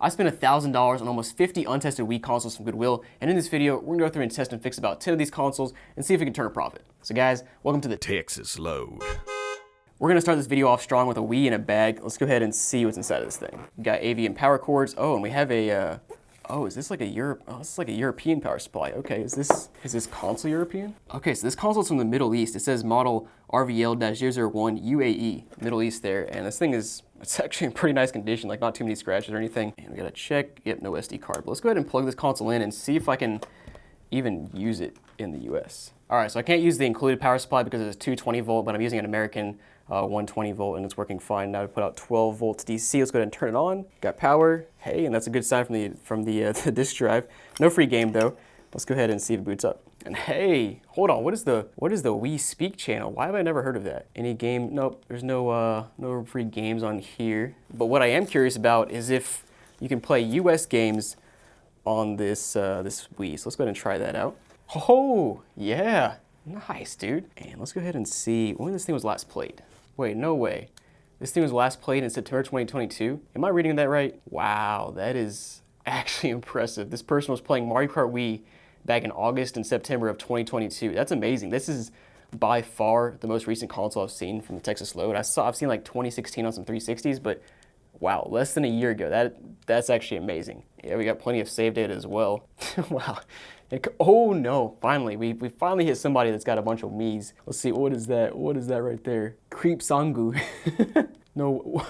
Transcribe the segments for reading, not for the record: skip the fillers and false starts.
I spent $1,000 on almost 50 untested Wii consoles from Goodwill, and in this video, we're gonna go through and test and fix about 10 of these consoles and see if we can turn a profit. So guys, welcome to the Texas Load. We're gonna start this video off strong with a Wii in a bag. Let's go ahead and see what's inside of this thing. We got AV and power cords. Oh, and we have a, oh, is this like a this is like a European power supply. Okay, is this console European? Okay, so this console's from the Middle East. It says model RVL-001 UAE, Middle East there. And this thing it's actually in pretty nice condition, like not too many scratches or anything. And we gotta check, yep, no SD card. But let's go ahead and plug this console in and see if I can even use it in the US. All right, so I can't use the included power supply because it's 220 volt, but I'm using an American 120 volt and it's working fine. Now to put out 12 volts DC, let's go ahead and turn it on. Got power, hey, and that's a good sign from the disk drive. No free game though. Let's go ahead and see if it boots up. And hey, hold on, what is the Wii Speak channel? Why have I never heard of that? Any game? Nope, there's no free games on here. But what I am curious about is if you can play US games on this this Wii. So let's go ahead and try that out. Oh, yeah, nice, dude. And let's go ahead and see when this thing was last played. Wait, no way. This thing was last played in September 2022. Am I reading that right? Wow, that is actually impressive. This person was playing Mario Kart Wii back in August and September of 2022. That's amazing. This is by far the most recent console I've seen from the Texas Load. I've seen like 2016 on some 360s, but wow, less than a year ago. That's actually amazing. Yeah, we got plenty of save data as well. Wow. Oh no, finally, we finally hit somebody that's got a bunch of Miis. Let's see, what is that? What is that right there? Creep Sangu. No,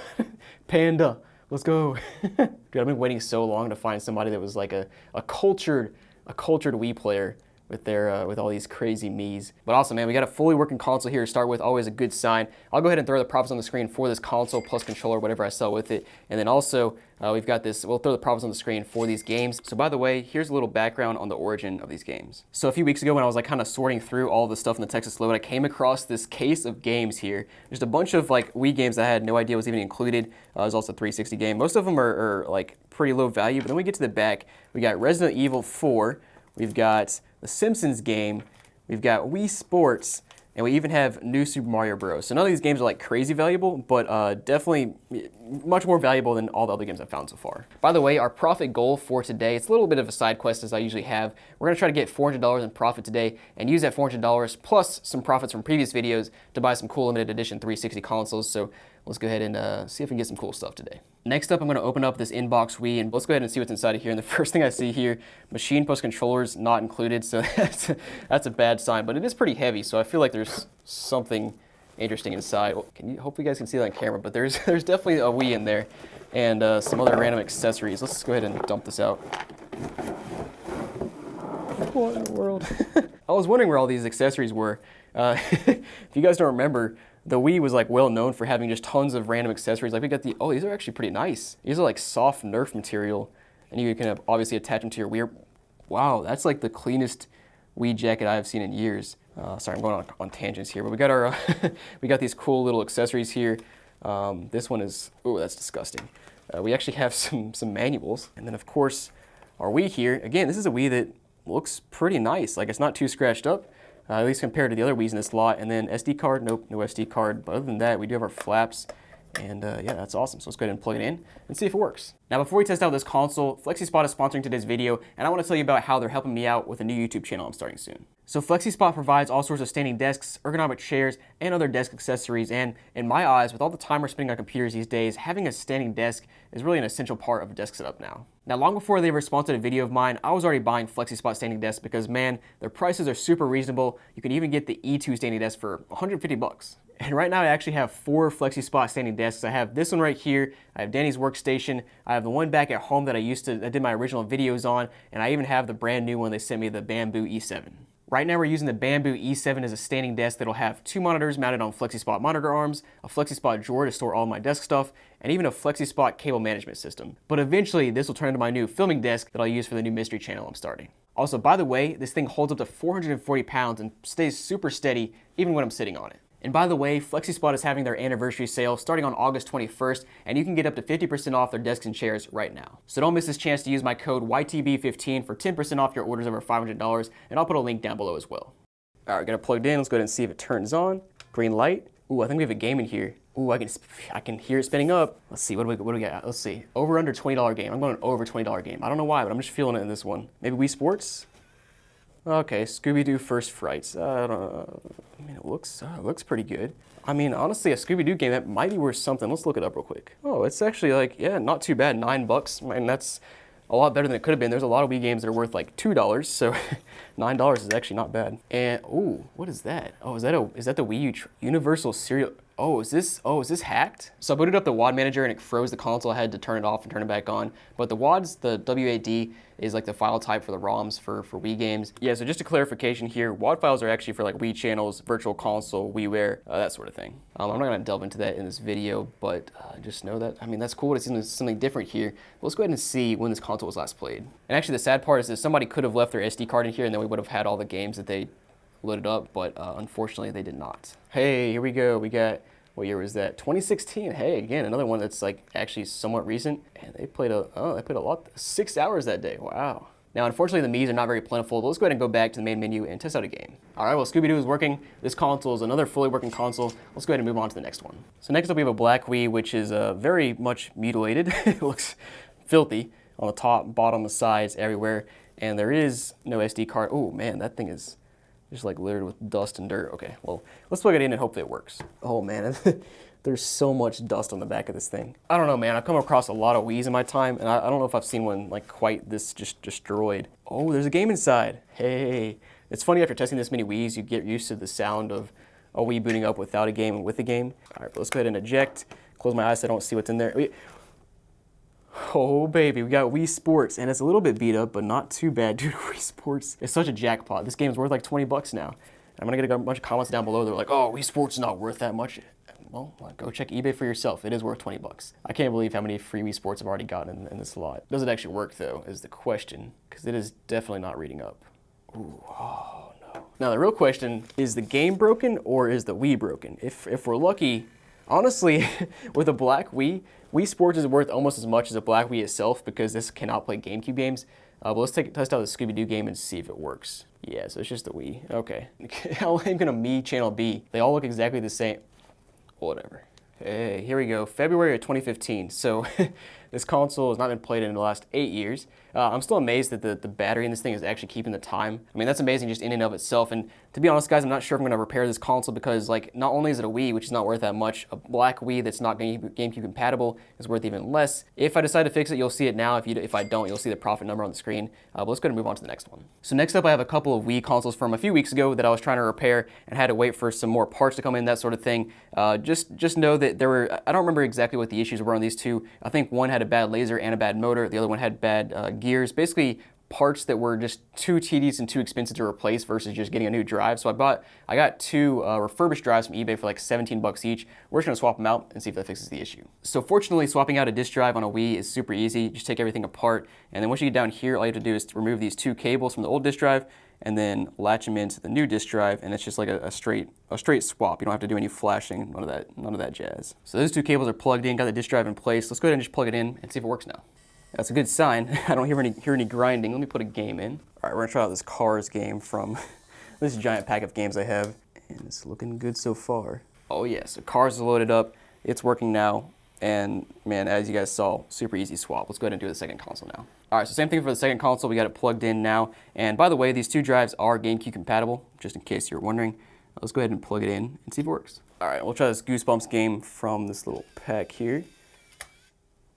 Panda, let's go. Dude, I've been waiting so long to find somebody that was like a cultured Wii player with their with all these crazy Miis. But awesome, man, we got a fully working console here to start with, always a good sign. I'll go ahead and throw the profits on the screen for this console plus controller, whatever I sell with it. And then also, we've got this, we'll throw the profits on the screen for these games. So by the way, here's a little background on the origin of these games. So a few weeks ago when I was like kind of sorting through all the stuff in the Texas Load, I came across this case of games here. There's a bunch of like Wii games I had no idea was even included. There's also a 360 game. Most of them are like pretty low value, but then we get to the back, we got Resident Evil 4, we've got the Simpsons game, we've got Wii Sports, and we even have New Super Mario Bros. So none of these games are like crazy valuable, but definitely much more valuable than all the other games I've found so far. By the way, our profit goal for today, it's a little bit of a side quest as I usually have. We're gonna try to get $400 in profit today and use that $400 plus some profits from previous videos to buy some cool limited edition 360 consoles. So let's go ahead and see if we can get some cool stuff today. Next up, I'm gonna open up this inbox Wii and let's go ahead and see what's inside of here. And the first thing I see here, machine plus controllers not included. So that's a bad sign, but it is pretty heavy. So I feel like there's something interesting inside. Well, hopefully you guys can see that on camera, but there's definitely a Wii in there and some other random accessories. Let's go ahead and dump this out. What in the world? I was wondering where all these accessories were. If you guys don't remember, the Wii was like well known for having just tons of random accessories. Like we got oh, these are actually pretty nice. These are like soft Nerf material, and you can obviously attach them to your Wii. Wow, that's like the cleanest Wii jacket I've seen in years. Sorry, I'm going on tangents here, but we got our we got these cool little accessories here. This one is, oh, that's disgusting. We actually have some manuals, and then of course our Wii here. Again, this is a Wii that looks pretty nice. Like it's not too scratched up. At least compared to the other Wiis in this lot. And then SD card, nope, no SD card. But other than that, we do have our flaps. And yeah, that's awesome. So let's go ahead and plug it in and see if it works. Now, before we test out this console, FlexiSpot is sponsoring today's video, and I want to tell you about how they're helping me out with a new YouTube channel I'm starting soon. So FlexiSpot provides all sorts of standing desks, ergonomic chairs, and other desk accessories. And in my eyes, with all the time we're spending on computers these days, having a standing desk is really an essential part of a desk setup now. Now, long before they ever sponsored a video of mine, I was already buying FlexiSpot standing desks because, man, their prices are super reasonable. You can even get the E2 standing desk for 150 bucks. And right now I actually have 4 FlexiSpot standing desks. I have this one right here, I have Danny's workstation, I have the one back at home that I did my original videos on, and I even have the brand new one they sent me, the Bamboo E7. Right now we're using the Bamboo E7 as a standing desk that'll have 2 monitors mounted on FlexiSpot monitor arms, a FlexiSpot drawer to store all my desk stuff, and even a FlexiSpot cable management system. But eventually this will turn into my new filming desk that I'll use for the new mystery channel I'm starting. Also, by the way, this thing holds up to 440 pounds and stays super steady even when I'm sitting on it. And by the way, FlexiSpot is having their anniversary sale starting on August 21st, and you can get up to 50% off their desks and chairs right now. So don't miss this chance to use my code YTB15 for 10% off your orders over $500, and I'll put a link down below as well. All right, got it plugged in. Let's go ahead and see if it turns on. Green light. Ooh, I think we have a game in here. Ooh, I can hear it spinning up. Let's see, what do we got? Let's see, over under $20 game. I'm going over $20 game. I don't know why, but I'm just feeling it in this one. Maybe Wii Sports? Okay, Scooby-Doo First Frights. I don't know. I mean, it looks pretty good. I mean, honestly, a Scooby-Doo game, that might be worth something. Let's look it up real quick. Oh, it's actually like, yeah, not too bad, $9. I mean, that's a lot better than it could have been. There's a lot of Wii games that are worth like $2, so $9 is actually not bad. And, ooh, what is that? Oh, is that the Wii U Universal Serial? Oh, is this hacked? So I booted up the WAD manager and it froze the console. I had to turn it off and turn it back on. But the WADs, the WAD, is like the file type for the ROMs for Wii games. Yeah, so just a clarification here, WAD files are actually for like Wii channels, Virtual Console, WiiWare, that sort of thing. I'm not gonna delve into that in this video, but just know that, I mean, that's cool to see something different here. But let's go ahead and see when this console was last played. And actually the sad part is that somebody could have left their SD card in here and then we would have had all the games that they loaded up, but unfortunately they did not. Hey, here we go. We got, what year was that? 2016. Hey, again, another one that's like actually somewhat recent. And they played a lot, 6 hours that day. Wow. Now, unfortunately, the Mii's are not very plentiful, but let's go ahead and go back to the main menu and test out a game. All right, well, Scooby-Doo is working. This console is another fully working console. Let's go ahead and move on to the next one. So next up, we have a black Wii, which is very much mutilated. It looks filthy on the top, bottom, the sides, everywhere. And there is no SD card. Oh, man, that thing is just like littered with dust and dirt. Okay, well, let's plug it in and hope that it works. Oh man, there's so much dust on the back of this thing. I don't know, man, I've come across a lot of Wiis in my time, and I don't know if I've seen one like quite this just destroyed. Oh, there's a game inside. Hey, it's funny after testing this many Wiis, you get used to the sound of a Wii booting up without a game and with a game. All right, but let's go ahead and eject. Close my eyes so I don't see what's in there. Oh baby, we got Wii Sports, and it's a little bit beat up, but not too bad, dude. Wii Sports is such a jackpot. This game's worth like 20 bucks now. I'm gonna get a bunch of comments down below. They're like, oh, Wii Sports is not worth that much. Well, go check eBay for yourself. It is worth 20 bucks. I can't believe how many free Wii Sports I've already gotten in this lot. Does it actually work though, is the question, because it is definitely not reading up. Ooh, oh no. Now the real question, is the game broken or is the Wii broken? If we're lucky, honestly, with a black Wii Sports is worth almost as much as a black Wii itself because this cannot play GameCube games. But let's test out the Scooby-Doo game and see if it works. Yeah, so it's just the Wii. Okay. How lame can a Mii channel be? They all look exactly the same. Whatever. Hey, here we go. February of 2015. So this console has not been played in the last 8 years. I'm still amazed that the battery in this thing is actually keeping the time. I mean, that's amazing just in and of itself. And to be honest, guys, I'm not sure if I'm going to repair this console because, like, not only is it a Wii, which is not worth that much, a black Wii that's not GameCube compatible is worth even less. If I decide to fix it, you'll see it now. If I don't, you'll see the profit number on the screen. But let's go ahead and move on to the next one. So next up, I have a couple of Wii consoles from a few weeks ago that I was trying to repair and had to wait for some more parts to come in, that sort of thing. Just know that there were, I don't remember exactly what the issues were on these two. I think one had a bad laser and a bad motor. The other one had bad gears. Basically, parts that were just too tedious and too expensive to replace versus just getting a new drive. So I got two refurbished drives from eBay for like 17 bucks each. We're just gonna swap them out and see if that fixes the issue. So fortunately, swapping out a disk drive on a Wii is super easy. Just take everything apart, and then once you get down here, all you have to do is to remove these two cables from the old disk drive and then latch them into the new disk drive, and it's just like a straight swap. You don't have to do any flashing, none of that jazz. So those two cables are plugged in, got the disk drive in place. Let's go ahead and just plug it in and see if it works now. That's a good sign. I don't hear any grinding. Let me put a game in. All right, we're gonna try out this Cars game from this giant pack of games I have, and it's looking good so far. Oh yeah, so Cars is loaded up. It's working now, and man, as you guys saw, super easy swap. Let's go ahead and do the second console now. All right, so same thing for the second console. We got it plugged in now, and by the way, these two drives are GameCube compatible, just in case you're wondering. Let's go ahead and plug it in and see if it works. All right, we'll try this Goosebumps game from this little pack here.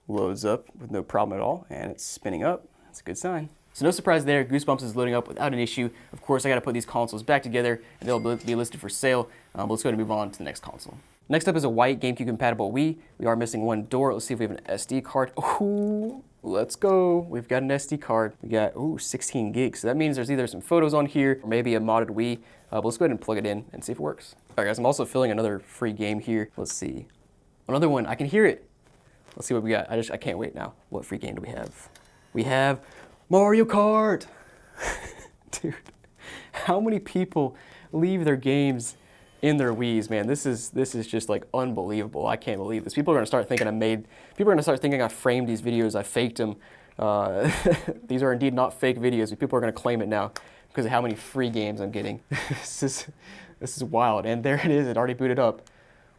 Loads up with no problem at all, and it's spinning up. That's a good sign. So no surprise there, Goosebumps is loading up without an issue. Of course, I gotta put these consoles back together, and they'll be listed for sale. But let's go ahead and move on to the next console. Next up is a white GameCube compatible Wii. We are missing one door. Let's see if we have an SD card. Ooh, let's go. We've got an SD card. We got, 16 gigs. So that means there's either some photos on here or maybe a modded Wii. But let's go ahead and plug it in and see if it works. All right, guys, I'm also filling another free game here. Let's see. Another one, I can hear it. Let's see what we got. I can't wait now. What free game do we have? We have Mario Kart. Dude, how many people leave their games in their Wiis, man? This is just like unbelievable. I can't believe this. People are gonna start thinking I framed these videos, I faked them. These are indeed not fake videos. People are gonna claim it now because of how many free games I'm getting. This is wild. And there it is, it already booted up.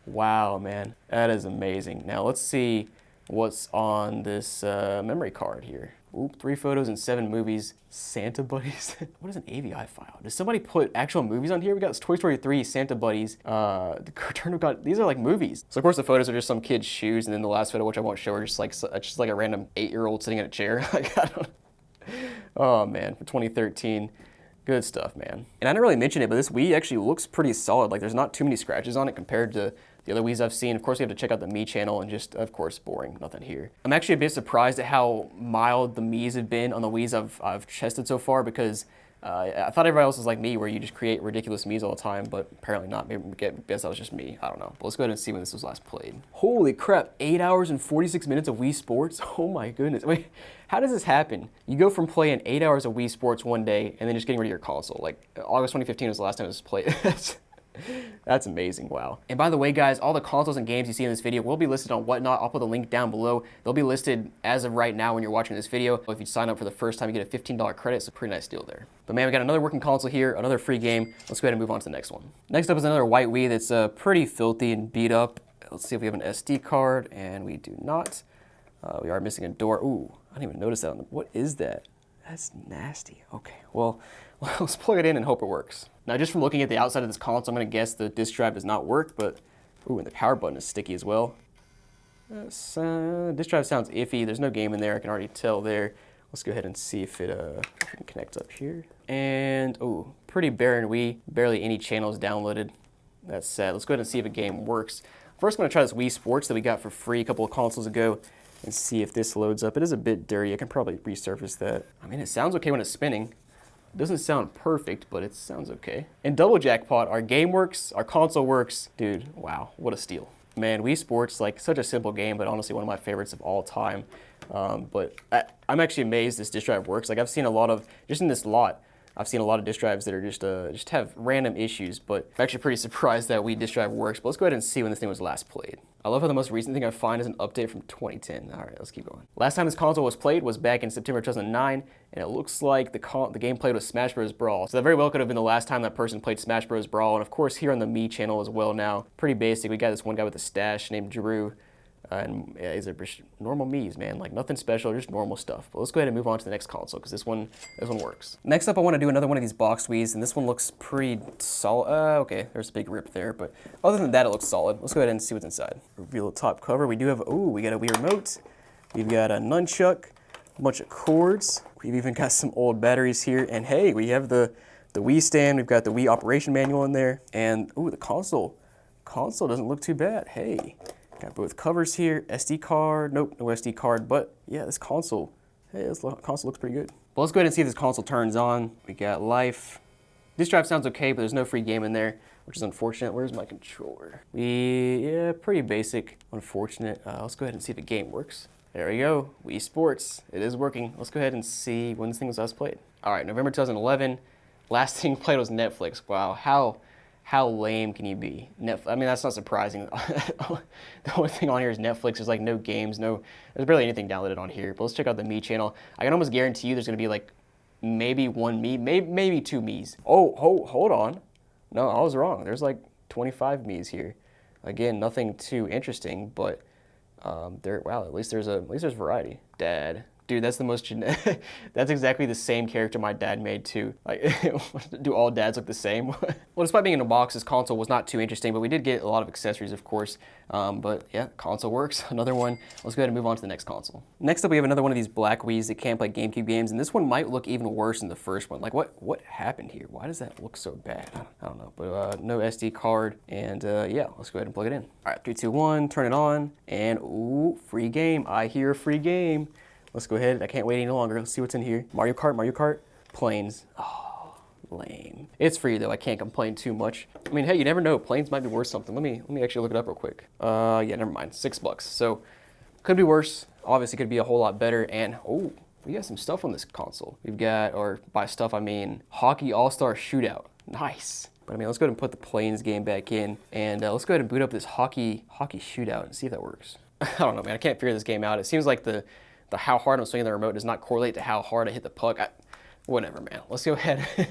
Wow, man, that is amazing. Now let's see what's on this memory card here. Oop, 3 photos and 7 movies. Santa Buddies. What is an AVI file? Does somebody put actual movies on here? We got Toy Story 3, Santa Buddies, the Return of God. These are like movies. So of course the photos are just some kid's shoes, and then the last photo, which I won't show, are just like a random 8-year-old sitting in a chair. Like, I don't. Oh man, for 2013. Good stuff, man. And I didn't really mention it, but this Wii actually looks pretty solid. Like, there's not too many scratches on it compared to the other Wiis I've seen. Of course, we have to check out the Mii channel, and just, of course, boring, nothing here. I'm actually a bit surprised at how mild the Miis have been on the Wiis I've tested so far, because I thought everybody else was like me, where you just create ridiculous Miis all the time, but apparently not. Maybe guess that was just me. I don't know. But let's go ahead and see when this was last played. Holy crap, 8 hours and 46 minutes of Wii Sports? Oh my goodness. Wait, how does this happen? You go from playing 8 hours of Wii Sports one day and then just getting rid of your console. Like, August 2015 was the last time it was played. That's amazing, wow. And by the way, guys, all the consoles and games you see in this video will be listed on Whatnot. I'll put the link down below. They'll be listed as of right now when you're watching this video. If you sign up for the first time, you get a $15 credit, so pretty nice deal there. But man, we got another working console here, another free game. Let's go ahead and move on to the next one. Next up is another white Wii that's pretty filthy and beat up. Let's see if we have an SD card, and we do not. We are missing a door. Ooh, I didn't even notice that. What is that? That's nasty. Okay, well, let's plug it in and hope it works. Now, just from looking at the outside of this console, I'm gonna guess the disk drive does not work, but, ooh, and the power button is sticky as well. Disk drive sounds iffy. There's no game in there, I can already tell there. Let's go ahead and see if it can connect up here. And, ooh, pretty barren Wii, barely any channels downloaded. That's sad. Let's go ahead and see if a game works. First, I'm gonna try this Wii Sports that we got for free a couple of consoles ago and see if this loads up. It is a bit dirty. I can probably resurface that. I mean, it sounds okay when it's spinning. It doesn't sound perfect, but it sounds okay. And double jackpot, our game works, our console works. Dude, wow, what a steal. Man, Wii Sports, like such a simple game, but honestly one of my favorites of all time. But I'm actually amazed this disk drive works. Like, I've seen a lot of, just in this lot, I've seen a lot of disk drives that are just have random issues, but I'm actually pretty surprised that Wii disk drive works. But let's go ahead and see when this thing was last played. I love how the most recent thing I find is an update from 2010. All right, let's keep going. Last time this console was played was back in September 2009, and it looks like the game played with Smash Bros. Brawl. So that very well could have been the last time that person played Smash Bros. Brawl, and of course here on the Mii channel as well now. Pretty basic. We got this one guy with a stash named Drew. And yeah, these are normal Miis, man. Like, nothing special, just normal stuff. But let's go ahead and move on to the next console, because this one works. Next up, I want to do another one of these boxed Wiis, and this one looks pretty solid. Okay, there's a big rip there, but other than that, it looks solid. Let's go ahead and see what's inside. Reveal the top cover. We do have, ooh, we got a Wii remote. We've got a nunchuck, a bunch of cords. We've even got some old batteries here, and hey, we have the Wii stand. We've got the Wii operation manual in there, and ooh, the console. Console doesn't look too bad. Hey. Got both covers here, SD card, nope, no SD card, but yeah, this console, hey, this console looks pretty good. Well, let's go ahead and see if this console turns on. We got life. This drive sounds okay, but there's no free game in there, which is unfortunate. Where's my controller? Yeah, pretty basic, unfortunate. Let's go ahead and see if the game works. There we go, Wii Sports, it is working. Let's go ahead and see when this thing was last played. All right, November 2011, last thing played was Netflix. Wow, how lame can you be? I mean, that's not surprising. The only thing on here is Netflix. There's like no games, there's barely anything downloaded on here. But let's check out the Mii channel. I can almost guarantee you there's gonna be like maybe one Mii, maybe 2 Miis. Oh, hold on. No, I was wrong. There's like 25 Miis here. Again, nothing too interesting, but wow, at least there's variety. Dad. Dude, that's the most that's exactly the same character my dad made too. Like, do all dads look the same? Well, despite being in a box, this console was not too interesting, but we did get a lot of accessories, of course. But yeah, console works. Another one. Let's go ahead and move on to the next console. Next up, we have another one of these black Wiis that can't play GameCube games, and this one might look even worse than the first one. Like, what happened here? Why does that look so bad? I don't know, but no SD card, and yeah, let's go ahead and plug it in. All right, 3, 2, 1, turn it on, and ooh, free game. I hear a free game. Let's go ahead. I can't wait any longer. Let's see what's in here. Mario Kart, Planes. Oh, lame. It's free though. I can't complain too much. I mean, hey, you never know. Planes might be worth something. Let me actually look it up real quick. Yeah, never mind. $6. So could be worse. Obviously, could be a whole lot better. And oh, we got some stuff on this console. We've got, or by stuff I mean Hockey All-Star Shootout. Nice. But I mean, let's go ahead and put the Planes game back in, and let's go ahead and boot up this hockey shootout and see if that works. I don't know, man. I can't figure this game out. It seems like the how hard I'm swinging the remote does not correlate to how hard I hit the puck. Whatever, man. Let's go ahead and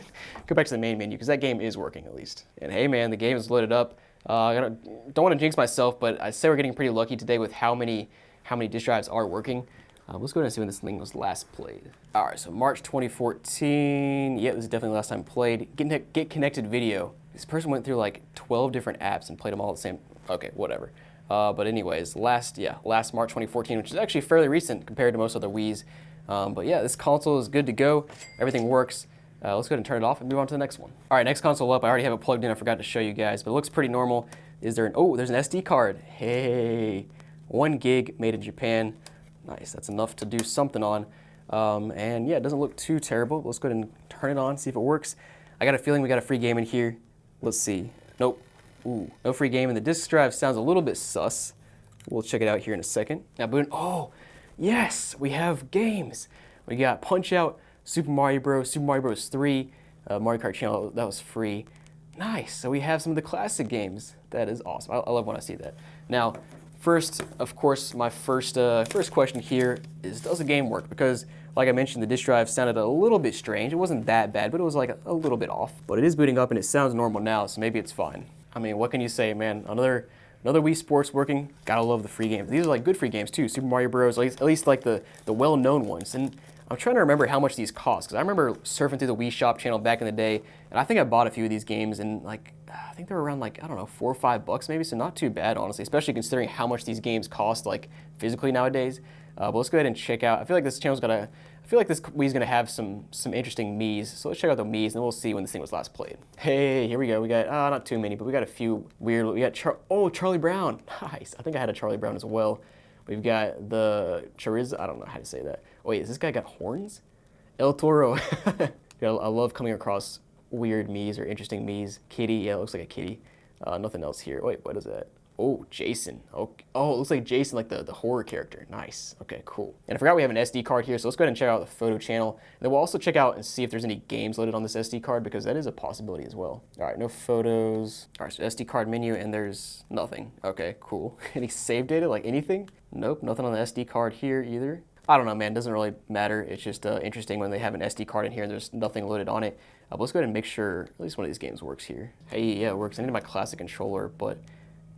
go back to the main menu, because that game is working at least. And hey, man, the game is loaded up. Don't want to jinx myself, but I'd say we're getting pretty lucky today with how many disk drives are working. Let's go ahead and see when this thing was last played. All right, so March 2014. Yeah, this is definitely the last time played. Get connected video. This person went through like 12 different apps and played them all at the same. Okay, whatever. But anyways, last March 2014, which is actually fairly recent compared to most other Wiis. But yeah, this console is good to go. Everything works. Let's go ahead and turn it off and move on to the next one. All right, next console up. I already have it plugged in. I forgot to show you guys, but it looks pretty normal. Is there there's an SD card. Hey, 1 gig made in Japan. Nice, that's enough to do something on. And yeah, it doesn't look too terrible. Let's go ahead and turn it on, see if it works. I got a feeling we got a free game in here. Let's see. Nope. Ooh, no free game. And the disk drive sounds a little bit sus. We'll check it out here in a second. Now, oh, yes, we have games. We got Punch-Out, Super Mario Bros., Super Mario Bros. 3, Mario Kart Channel, that was free. Nice, so we have some of the classic games. That is awesome. I love when I see that. Now, first, of course, my first question here is, does the game work? Because, like I mentioned, the disk drive sounded a little bit strange. It wasn't that bad, but it was like a little bit off. But it is booting up and it sounds normal now, so maybe it's fine. I mean, what can you say, man? Another Wii Sports working. Gotta love the free games. These are like good free games too. Super Mario Bros. At least like the well-known ones. And I'm trying to remember how much these cost, because I remember surfing through the Wii Shop channel back in the day, and I think I bought a few of these games, and like I think they were around like, I don't know, $4 or $5 maybe, so not too bad honestly, especially considering how much these games cost like physically nowadays. But let's go ahead and check out. I feel like this Wii's gonna have some interesting Miis, so let's check out the Miis, and then we'll see when this thing was last played. Hey, here we go. We got not too many, but we got a few weird. We got Charlie Brown. Nice. I think I had a Charlie Brown as well. We've got the Chorizo. I don't know how to say that. Oh wait, has this guy got horns? El Toro. I love coming across weird Miis or interesting Miis. Kitty. Yeah, it looks like a kitty. Nothing else here. Wait, what is that? Oh, Jason. Oh, it looks like Jason, like the horror character. Nice. Okay, cool. And I forgot we have an SD card here, so let's go ahead and check out the photo channel. And then we'll also check out and see if there's any games loaded on this SD card, because that is a possibility as well. All right, no photos. All right, so SD card menu, and there's nothing. Okay, cool. Any save data, like anything? Nope, nothing on the SD card here either. I don't know, man. It doesn't really matter. It's just interesting when they have an SD card in here and there's nothing loaded on it. But let's go ahead and make sure at least one of these games works here. Hey, yeah, it works. I need my classic controller, but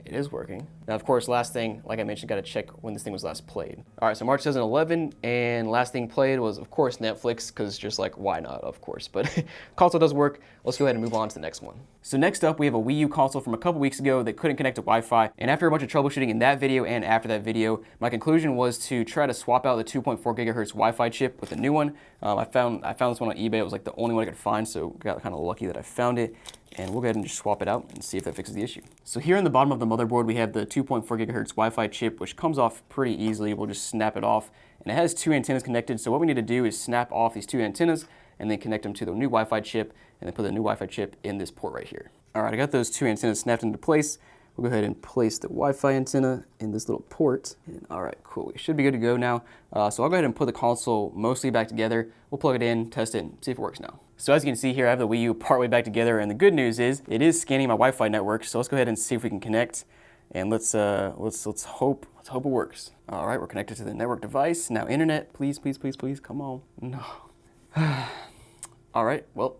it is working. Now, of course, last thing, like I mentioned, got to check when this thing was last played. All right, so March 2011, and last thing played was, of course, Netflix, because just like, why not, of course. But console does work. Let's go ahead and move on to the next one. So next up, we have a Wii U console from a couple weeks ago that couldn't connect to Wi-Fi. And after a bunch of troubleshooting in that video and after that video, my conclusion was to try to swap out the 2.4 gigahertz Wi-Fi chip with a new one. I found this one on eBay. It was like the only one I could find, so got kind of lucky that I found it. And we'll go ahead and just swap it out and see if that fixes the issue. So here on the bottom of the motherboard, we have the 2.4 gigahertz Wi-Fi chip, which comes off pretty easily. We'll just snap it off. And it has 2 antennas connected, so what we need to do is snap off these 2 antennas and then connect them to the new Wi-Fi chip, and then put the new Wi-Fi chip in this port right here. All right, I got those 2 antennas snapped into place. We'll go ahead and place the Wi-Fi antenna in this little port. And all right, cool. We should be good to go now. So I'll go ahead and put the console mostly back together. We'll plug it in, test it, and see if it works now. So as you can see here, I have the Wii U partway back together, and the good news is it is scanning my Wi-Fi network. So let's go ahead and see if we can connect, and let's hope it works. All right, we're connected to the network device. Now internet, please, please, please, please, come on. No. All right, well,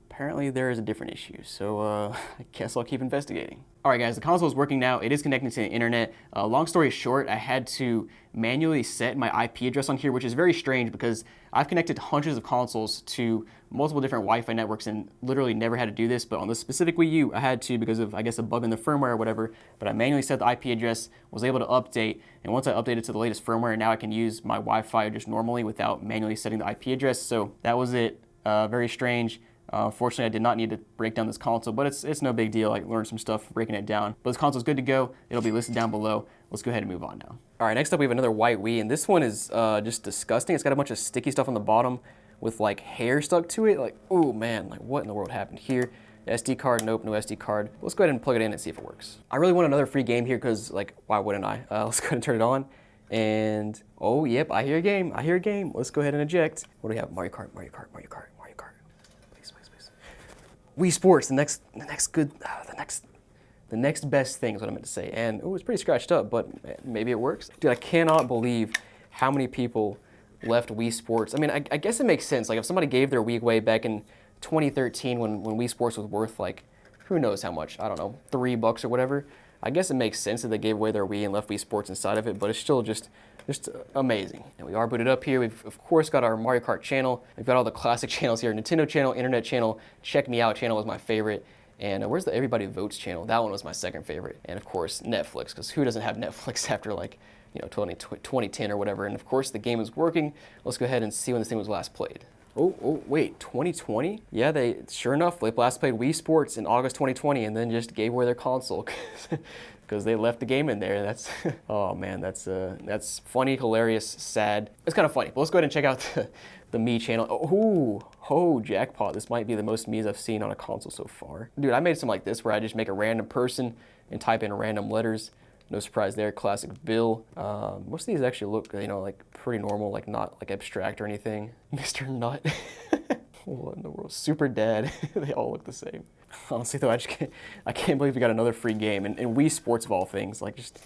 apparently there is a different issue, so I guess I'll keep investigating. All right, guys, the console is working now. It is connected to the internet. Long story short, I had to manually set my IP address on here, which is very strange because I've connected hundreds of consoles to multiple different Wi-Fi networks and literally never had to do this, but on this specific Wii U, I had to because of, I guess, a bug in the firmware or whatever, but I manually set the IP address, was able to update, and once I updated to the latest firmware, now I can use my Wi-Fi just normally without manually setting the IP address, so that was it. Very strange. Fortunately, I did not need to break down this console, but it's no big deal. I learned some stuff breaking it down. But this console is good to go. It'll be listed down below. Let's go ahead and move on now. All right, next up we have another white Wii, and this one is just disgusting. It's got a bunch of sticky stuff on the bottom with like hair stuck to it. Like, oh man, like what in the world happened here? SD card, nope, no SD card. Let's go ahead and plug it in and see if it works. I really want another free game here because, like, why wouldn't I? Let's go ahead and turn it on. And, oh, yep, I hear a game. I hear a game. Let's go ahead and eject. What do we have? Mario Kart, Mario Kart, Mario Kart, Mario Kart. Please, please, please. Wii Sports, the next best thing is what I meant to say. And, oh, it's pretty scratched up, but maybe it works. Dude, I cannot believe how many people left Wii Sports. I mean, I guess it makes sense. Like, if somebody gave their Wii away back in 2013 when Wii Sports was worth like, who knows how much, I don't know, $3 or whatever. I guess it makes sense that they gave away their Wii and left Wii Sports inside of it, but it's still just amazing. And we are booted up here. We've of course got our Mario Kart channel. We've got all the classic channels here. Nintendo channel, Internet channel, Check Me Out channel was my favorite. And where's the Everybody Votes channel? That one was my second favorite. And of course, Netflix, because who doesn't have Netflix after like, 2010 or whatever. And of course, the game is working. Let's go ahead and see when this thing was last played. Oh, wait, 2020? Yeah, sure enough, they last played Wii Sports in August 2020 and then just gave away their console because they left the game in there. That's, oh man, that's funny, hilarious, sad. It's kind of funny, but let's go ahead and check out the Me channel. Oh, jackpot. This might be the most Me's I've seen on a console so far. Dude, I made some like this where I just make a random person and type in random letters. No surprise there, classic Bill. Most of these actually look, like pretty normal, like not like abstract or anything. Mr. Nut. What in the world? Super Dad. They all look the same. Honestly though, I can't believe we got another free game. And Wii Sports of all things, like just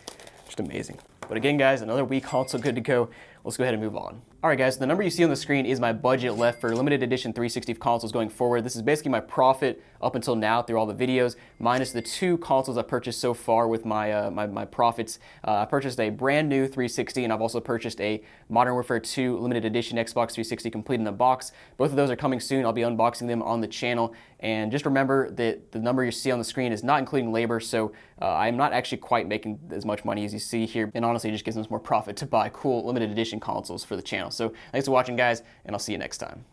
amazing. But again guys, another Wii console good to go. Let's go ahead and move on. All right guys, the number you see on the screen is my budget left for limited edition 360 consoles going forward. This is basically my profit up until now through all the videos, minus the 2 consoles I purchased so far with my my profits. I purchased a brand new 360 and I've also purchased a Modern Warfare 2 limited edition Xbox 360 complete in the box. Both of those are coming soon. I'll be unboxing them on the channel. And just remember that the number you see on the screen is not including labor, so I'm not actually quite making as much money as you see here. And honestly, it just gives us more profit to buy cool limited edition consoles for the channel. So thanks for watching guys, and I'll see you next time.